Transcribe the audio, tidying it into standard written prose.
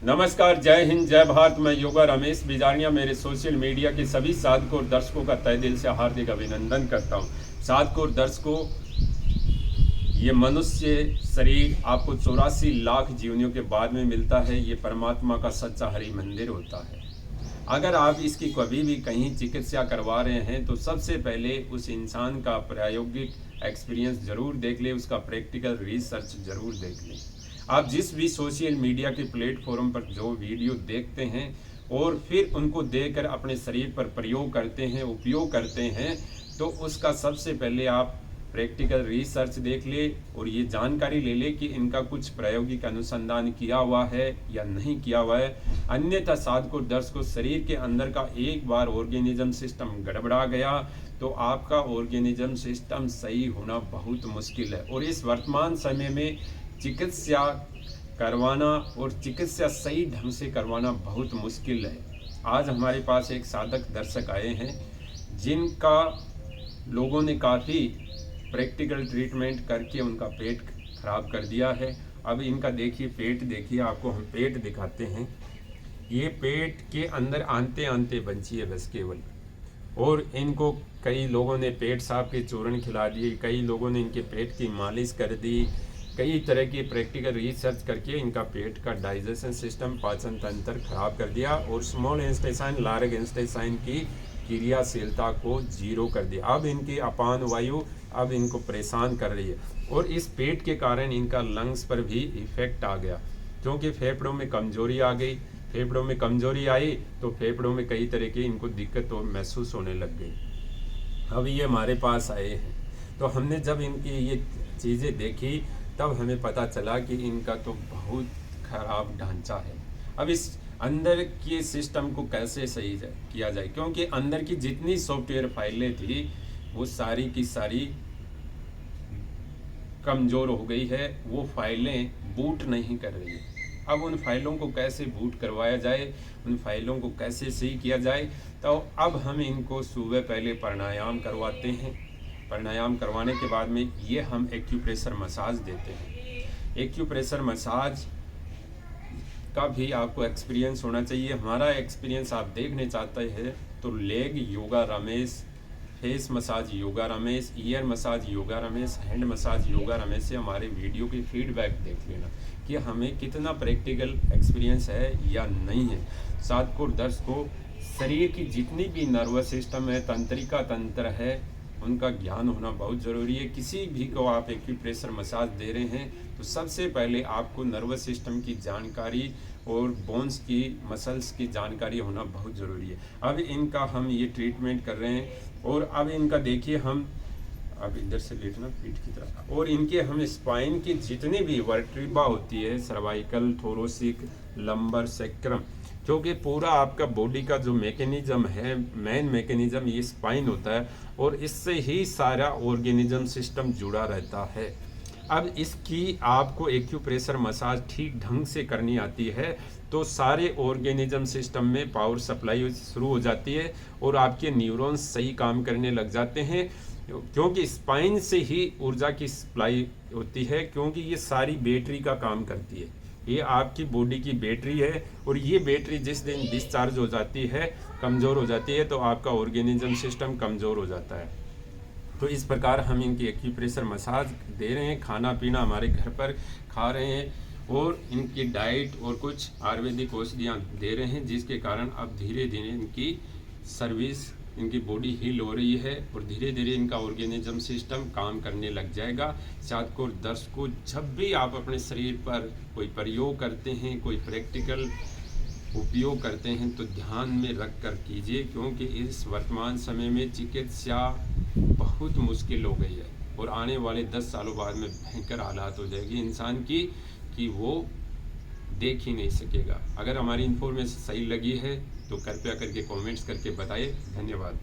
नमस्कार, जय हिंद, जय भारत। मैं योगा रमेश बिजारिया मेरे सोशल मीडिया के सभी साधकों और दर्शकों का तहे दिल से हार्दिक अभिनंदन करता हूं। साधकों और दर्शकों, ये मनुष्य शरीर आपको 84 लाख जीवनियों के बाद में मिलता है। ये परमात्मा का सच्चा हरि मंदिर होता है। अगर आप इसकी कभी भी कहीं चिकित्सा करवा रहे हैं तो सबसे पहले उस इंसान का प्रायोगिक एक्सपीरियंस जरूर देख लें, उसका प्रैक्टिकल रिसर्च जरूर देख लें। आप जिस भी सोशल मीडिया के प्लेटफॉर्म पर जो वीडियो देखते हैं और फिर उनको देखकर अपने शरीर पर प्रयोग करते हैं, उपयोग करते हैं, तो उसका सबसे पहले आप प्रैक्टिकल रिसर्च देख ले और ये जानकारी ले ले कि इनका कुछ प्रायोगिक अनुसंधान किया हुआ है या नहीं किया हुआ है। अन्यथा साधकों दर्शकों, शरीर के अंदर का एक बार ऑर्गेनिज्म सिस्टम गड़बड़ा गया तो आपका ऑर्गेनिज्म सिस्टम सही होना बहुत मुश्किल है। और इस वर्तमान समय में चिकित्सा करवाना और चिकित्सा सही ढंग से करवाना बहुत मुश्किल है। आज हमारे पास एक साधक दर्शक आए हैं जिनका लोगों ने काफ़ी प्रैक्टिकल ट्रीटमेंट करके उनका पेट खराब कर दिया है। अब इनका देखिए पेट, देखिए आपको हम पेट दिखाते हैं। ये पेट के अंदर आंते आंते बंची है बस केवल। और इनको कई लोगों ने पेट साहब के चूर्ण खिला दिए, कई लोगों ने इनके पेट की मालिश कर दी, कई तरह की प्रैक्टिकल रिसर्च करके इनका पेट का डाइजेशन सिस्टम, पाचन तंत्र खराब कर दिया और स्मॉल इंटेस्टाइन, लार्ज इंटेस्टाइन की क्रियाशीलता को जीरो कर दिया। अब इनकी अपान वायु अब इनको परेशान कर रही है और इस पेट के कारण इनका लंग्स पर भी इफेक्ट आ गया, क्योंकि फेफड़ों में कमजोरी आ गई। फेफड़ों में कमजोरी आई तो फेफड़ों में कई तरह की इनको दिक्कत महसूस होने लग गई। अब ये हमारे पास आए हैं तो हमने जब इनकी ये चीज़ें देखी तब हमें पता चला कि इनका तो बहुत खराब ढांचा है। अब इस अंदर के सिस्टम को कैसे सही किया जाए, क्योंकि अंदर की जितनी सॉफ्टवेयर फाइलें थी वो सारी की सारी कमज़ोर हो गई है। वो फाइलें बूट नहीं कर रही है। अब उन फाइलों को कैसे बूट करवाया जाए, उन फाइलों को कैसे सही किया जाए, तो अब हम इनको सुबह पहले प्राणायाम करवाते हैं। प्राणायाम करवाने के बाद में ये हम एक्यूप्रेशर मसाज देते हैं। एक्यूप्रेशर मसाज का भी आपको एक्सपीरियंस होना चाहिए। हमारा एक्सपीरियंस आप देखने चाहते हैं तो leg yoga Ramesh, face massage yoga Ramesh, year massage yoga Ramesh, hand massage yoga Ramesh से हमारे वीडियो की फीडबैक देख लेना कि हमें कितना प्रैक्टिकल एक्सपीरियंस है या नहीं है। साधकों दर्शकों, शरीर की जितनी भी नर्वस सिस्टम है, तंत्रिका तंत्र है, उनका ज्ञान होना बहुत ज़रूरी है। किसी भी को आप एक्यूप्रेशर मसाज दे रहे हैं तो सबसे पहले आपको नर्वस सिस्टम की जानकारी और बोन्स की, मसल्स की जानकारी होना बहुत ज़रूरी है। अब इनका हम ये ट्रीटमेंट कर रहे हैं और अब इनका देखिए, हम अब इधर से लेटना पीठ की तरफ, और इनके हम स्पाइन की जितनी भी वर्टिब्रा होती है, सर्वाइकल, थोरोसिक, लंबर, सेक्रम, क्योंकि पूरा आपका बॉडी का जो मैकेनिज्म है, मेन मैकेनिज्म ये स्पाइन होता है और इससे ही सारा ऑर्गेनिज्म सिस्टम जुड़ा रहता है। अब इसकी आपको एक्यूप्रेशर मसाज ठीक ढंग से करनी आती है तो सारे ऑर्गेनिज्म सिस्टम में पावर सप्लाई शुरू हो जाती है और आपके न्यूरॉन्स सही काम करने लग जाते हैं, क्योंकि स्पाइन से ही ऊर्जा की सप्लाई होती है, क्योंकि ये सारी बैटरी का काम करती है। ये आपकी बॉडी की बैटरी है और ये बैटरी जिस दिन डिस्चार्ज हो जाती है, कमज़ोर हो जाती है, तो आपका ऑर्गेनिज्म सिस्टम कमज़ोर हो जाता है। तो इस प्रकार हम इनकी एक्यूप्रेशर मसाज दे रहे हैं। खाना पीना हमारे घर पर खा रहे हैं और इनकी डाइट और कुछ आयुर्वेदिक औषधियाँ दे रहे हैं, जिसके कारण अब धीरे धीरे इनकी सर्विस, इनकी बॉडी हील हो रही है और धीरे धीरे इनका ऑर्गेनिज्म सिस्टम काम करने लग जाएगा। साधकों दर्शकों, जब भी आप अपने शरीर पर कोई प्रयोग करते हैं, कोई प्रैक्टिकल उपयोग करते हैं तो ध्यान में रख कर कीजिए, क्योंकि इस वर्तमान समय में चिकित्सा बहुत मुश्किल हो गई है और आने वाले 10 सालों बाद में भयंकर हालात हो जाएगी इंसान की कि वो देख ही नहीं सकेगा। अगर हमारी इन्फॉर्मेशन सही लगी है तो कृपया करके कमेंट्स करके बताइए। धन्यवाद।